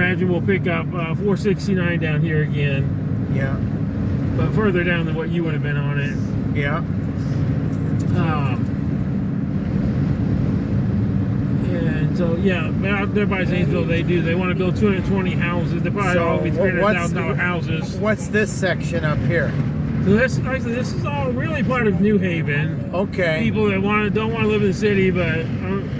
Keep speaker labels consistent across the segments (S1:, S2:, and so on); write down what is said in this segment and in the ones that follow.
S1: imagine we'll pick up 469 down here again.
S2: Yeah.
S1: But further down than what you would have been on it.
S2: Yeah.
S1: And so, yeah, out there by Zanesville, they want to build 220 houses. They probably all be $300,000 houses.
S2: What's this section up here?
S1: So this is all really part of New Haven.
S2: Okay.
S1: People that don't want to live in the city, but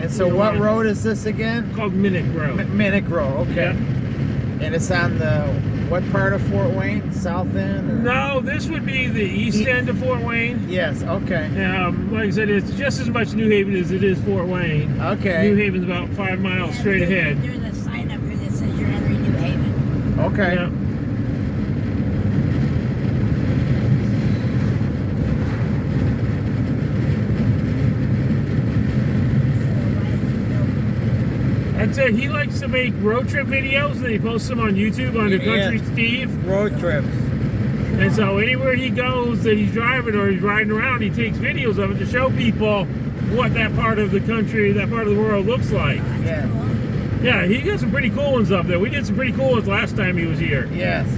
S2: and so what road is this again?
S1: Called Minnoch Road.
S2: Minnoch Road. Okay.
S1: Yeah.
S2: And it's on the what part of Fort Wayne? South end? Or?
S1: No, this would be the east end of Fort Wayne.
S2: Yes. Okay.
S1: Like I said, it's just as much New Haven as it is Fort Wayne.
S2: Okay.
S1: New Haven's about 5 miles straight ahead.
S3: There's a sign up here that says you're entering New Haven.
S2: Okay.
S1: Yeah. I'd say he likes to make road trip videos and he posts them on YouTube under Country Steve.
S2: Road trips.
S1: And so anywhere he goes that he's driving or he's riding around, he takes videos of it to show people what that part of the country, that part of the world looks like.
S2: Yeah.
S1: Yeah, he got some pretty cool ones up there. We did some pretty cool ones last time he was here.
S2: Yes.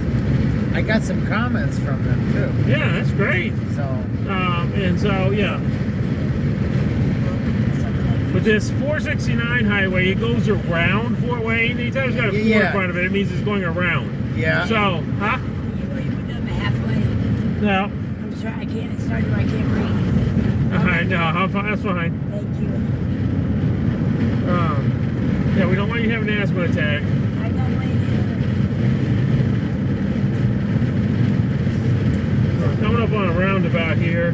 S2: I got some comments from them too.
S1: Yeah, that's great.
S2: So.
S1: And so, yeah. But this 469 highway, it goes around Fort Wayne. Anytime it's got a 4 in front of it, it means it's going around.
S2: Yeah.
S1: So, huh?
S3: You put them halfway.
S1: No.
S3: I'm sorry, I can't. It started where I can't breathe.
S1: No, that's fine.
S3: Thank you.
S1: Yeah, we don't want you having an asthma attack.
S3: I got
S1: We're coming up on a roundabout here.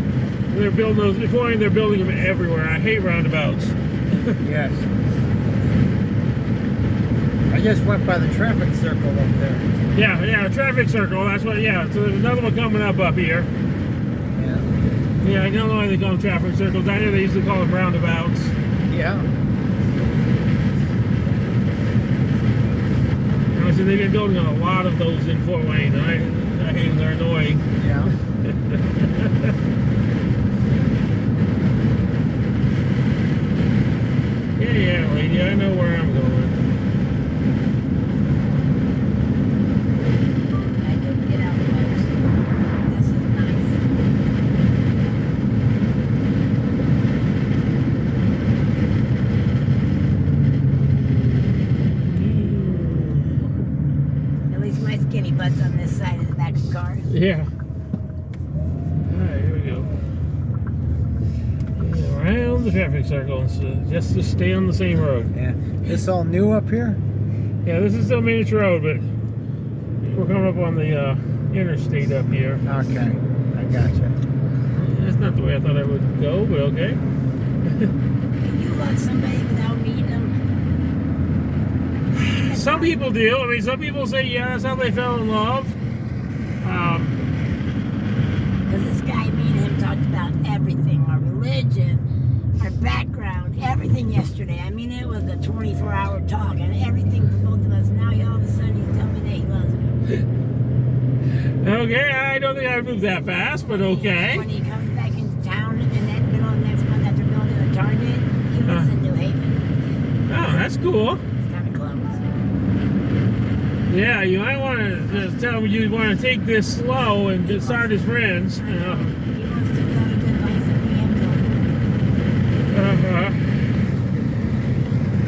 S1: They're building those. Before they're building them everywhere. I hate roundabouts.
S2: Yes. I just went by the traffic circle up there.
S1: Yeah, traffic circle. That's what. Yeah. So there's another one coming up here.
S2: Yeah.
S1: Yeah, I don't know why they call them traffic circles. I know they used to call them roundabouts.
S2: Yeah.
S1: So they've been building a lot of those in Fort Wayne. I hate them. They're annoying.
S2: Yeah.
S1: Yeah, lady. I know where I'm going.
S3: I didn't get out close. This is nice. At least my skinny butt's on this side of the back of the car.
S1: Yeah. Alright, here we go. Around the traffic circle, so just to stay on the same road.
S2: Yeah. This all new up here?
S1: Yeah, this is still Minnoch Road, but we're coming up on the interstate up here.
S2: Okay. I gotcha.
S1: That's not the way I thought I would go, but okay.
S3: Can you love somebody without meeting them?
S1: Some people do. I mean, some people say, yeah, that's how they fell in love.
S3: Because this guy, me and him talked about everything, our religion, our background, everything yesterday. I mean, it was a 24-hour talk and everything for both of us. Now all of a sudden he's telling me that he loves me.
S1: Okay, I don't think I'd move that fast, but okay.
S3: When he comes back into town and then middle of next month after building a Target, he lives in New Haven.
S1: Oh, that's cool.
S3: It's kind of close.
S1: Yeah, you might want to just tell him you want to take this slow and just start as friends. You know.
S3: He wants to build a good life for me and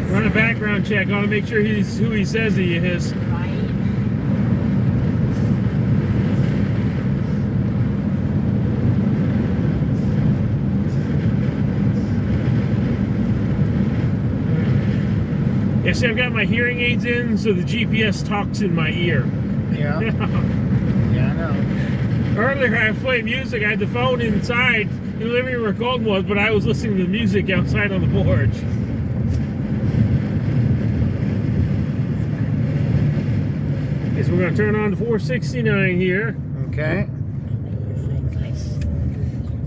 S3: Bill.
S1: Run a background check. I want to make sure he's who he says he is.
S3: Right?
S1: Yeah, see, I've got my hearing aids in, so the GPS talks in my ear.
S2: Yeah. Yeah, I know.
S1: Earlier, I was playing music. I had the phone inside in the living room where Colton was, but I was listening to the music outside on the porch. Okay, so we're going to turn on to 469 here.
S2: Okay.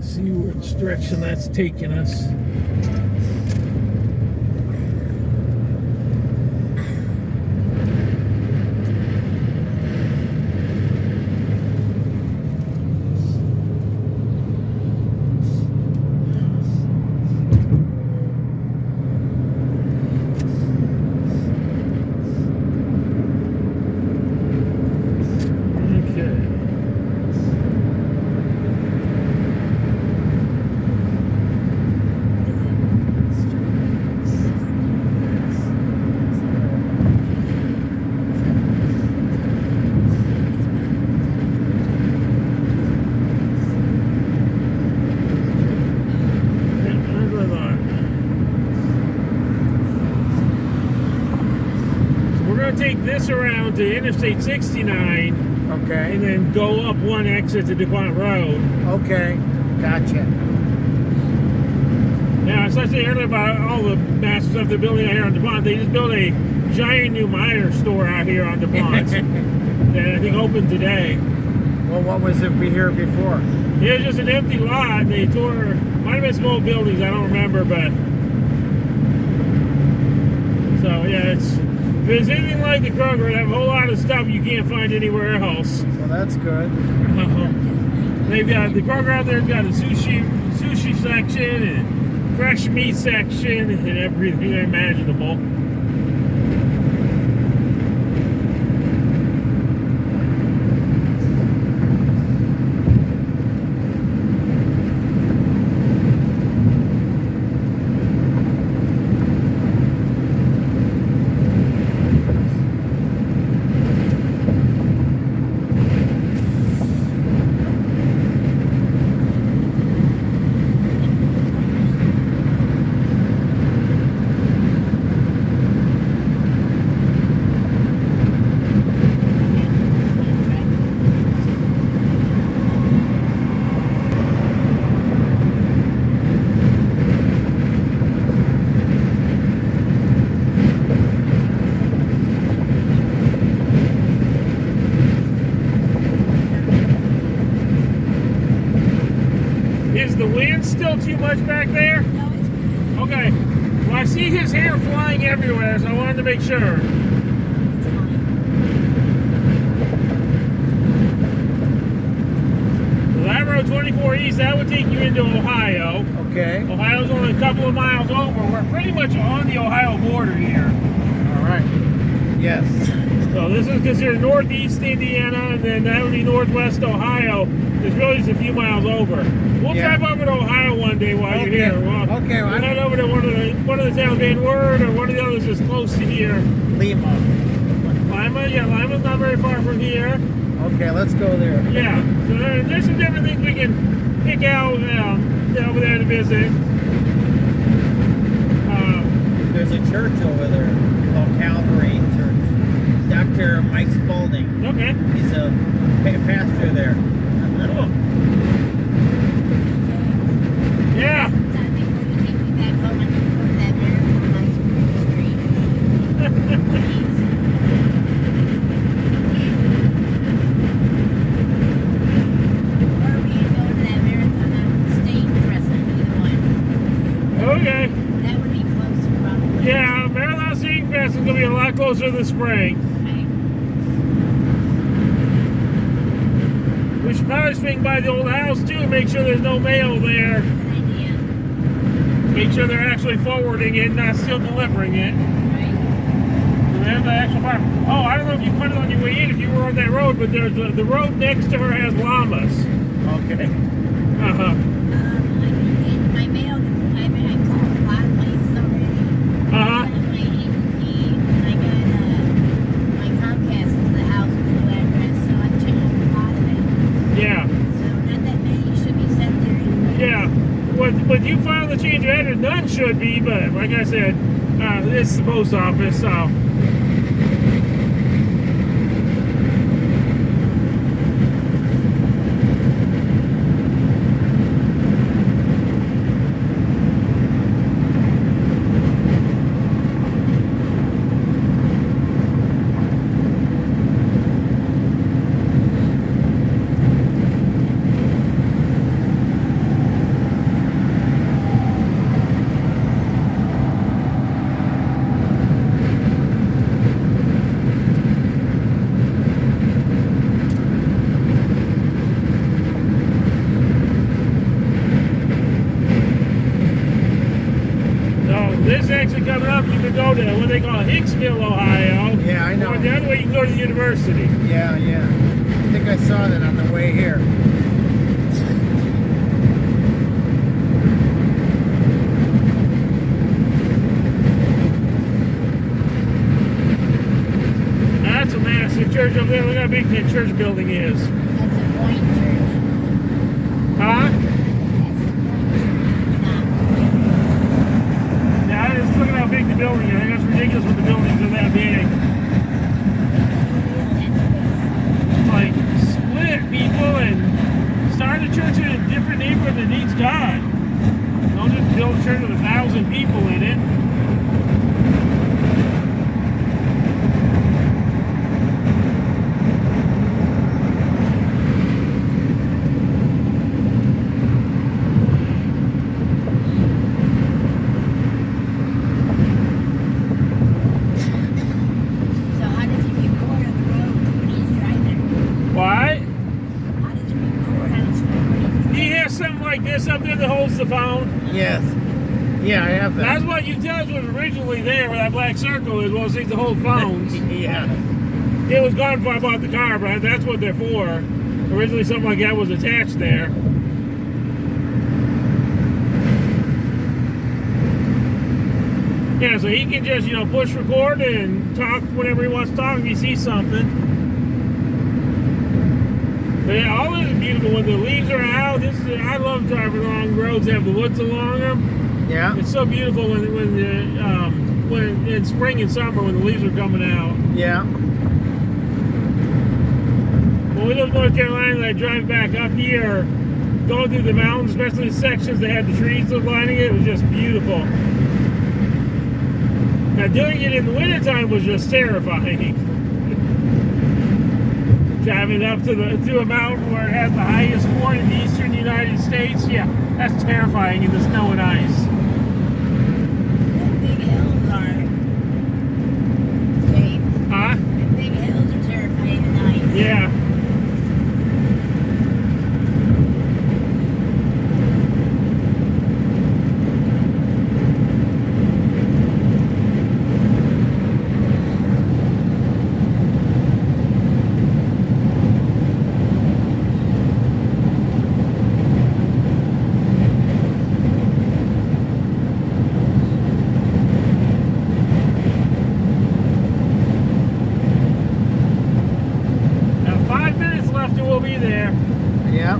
S1: See which direction that's taking us. gonna take this around to Interstate 69
S2: Okay.
S1: and then go up one exit to Dupont Road.
S2: Okay. Gotcha.
S1: Now, as I said earlier about all the massive stuff they're building out here on Dupont, they just built a giant new minor store out here on Dupont that I think opened today.
S2: Well, what was it here before?
S1: It was just an empty lot. They tore, might have been some old buildings, I don't remember, but. So, yeah, if it's anything like the Kroger, they have a whole lot of stuff you can't find anywhere else.
S2: Well, that's good.
S1: They've got the Kroger out there's got a sushi section and fresh meat section and everything imaginable. Is the wind still too much back there?
S3: No, it's good.
S1: Okay. Well, I see his hair flying everywhere, so I wanted to make sure.
S3: It's fine.
S1: Well, that road 24 East, that would take you into Ohio.
S2: Okay.
S1: Ohio's only a couple of miles over. We're pretty much on the Ohio border here.
S2: All right. Yes.
S1: So this is considered northeast Indiana, and then that would be northwest Ohio. It's really just a few miles over. We'll drive over to Ohio one day while you're here. We'll head over to one of the towns, Van Wert, or one of the others that's close to here.
S2: Lima.
S1: Lima, yeah, Lima's not very far from here.
S2: Okay, let's go there.
S1: Yeah, so there's some different things we can pick out over there to visit.
S2: There's a church over there called Calvary Church. Dr. Mike Spalding.
S1: Okay.
S2: He's a pastor there.
S1: Cool. Yeah.
S3: Time before you take me back home and go to that marathon on Spring Street. Please. Or we can go to that marathon on State Crescent, either one.
S1: Okay.
S3: That would be closer, probably.
S1: Yeah, Marathon Scenic Fest is going to be a lot closer this spring.
S3: Okay.
S1: We should probably swing by the old house too and make sure there's no mail there.
S3: Good idea.
S1: Make sure they're actually forwarding it, not still delivering it.
S3: Right.
S1: They have the actual farm. Oh, I don't know if you put it on your way in if you were on that road, but there's the road next to her has llamas.
S2: Okay.
S1: Uh-huh.
S3: I can get my mail. I called a lot of places already.
S1: Uh-huh.
S3: I got my Comcast to the house with the new address, so I changed a lot of it.
S1: Yeah.
S3: So not that many should be sent there anyway.
S1: Yeah. But you filed the change of address. None should be, but like I said, it's the post office, so. This exit coming up, you can go to what they call Hicksville, Ohio.
S2: Yeah, I know.
S1: Or the other way, you can go to the university.
S2: Yeah, yeah. I think I saw that on the way here.
S1: That's a massive church over there. Look how big that church building is.
S3: That's a point church.
S1: Huh?
S3: That's a point church.
S1: Yeah, just look at how big the building is. I think that's ridiculous when the buildings are that big. God. Don't just build a church with 1,000 people in it. This up there that holds the phone?
S2: Yes. Yeah, I have that.
S1: That's what you tell us was originally there, where that black circle is. Well, things to hold phones.
S2: Yeah.
S1: It was gone before I bought the car, but that's what they're for. Originally, something like that was attached there. Yeah, so he can just, push record and talk whenever he wants to talk if he sees something. But yeah, all this is beautiful when the leaves are out. I love driving along roads that have the woods along them.
S2: Yeah.
S1: It's so beautiful when in spring and summer when the leaves are coming out.
S2: Yeah.
S1: When we live in North Carolina, I drive back up here, going through the mountains, especially the sections that had the trees lining it. It was just beautiful. Now doing it in the wintertime was just terrifying. Driving up to a mountain where it has the highest point in the eastern United States, yeah, that's terrifying in the snow and ice.
S3: The big hills are safe.
S1: Huh?
S3: The big hills are terrifying and nice.
S1: Yeah. We'll be there.
S2: Yeah.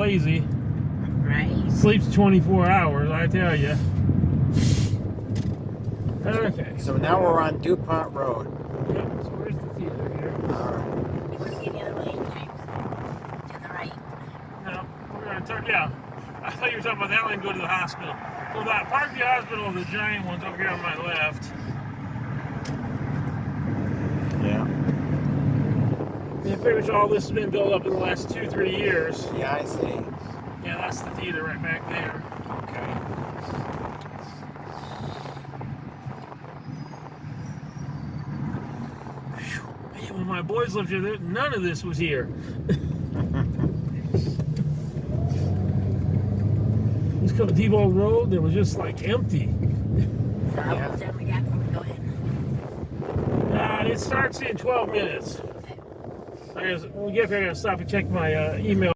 S1: lazy.
S3: Right.
S1: Sleeps 24 hours, I tell you. Okay.
S2: So now we're on Dupont Road.
S1: Yep, so where's the theater here?
S2: Alright.
S3: We're going the other way, James. To the right.
S1: No, we're going to turn, yeah. I thought you were talking about that lane, go to the hospital. So that Parkview Hospital, the giant one's over here on my left.
S2: Yeah.
S1: Yeah, pretty much all this has been built up in the last 2-3 years.
S2: Yeah, I see.
S1: Yeah, that's the theater right back there.
S2: Okay.
S1: Man, when my boys lived here, none of this was here. This Dupont Road, it was just like empty.
S3: So how much time we got before we go in?
S1: It starts in 12 minutes. I guess we'll get there and stop and check my email.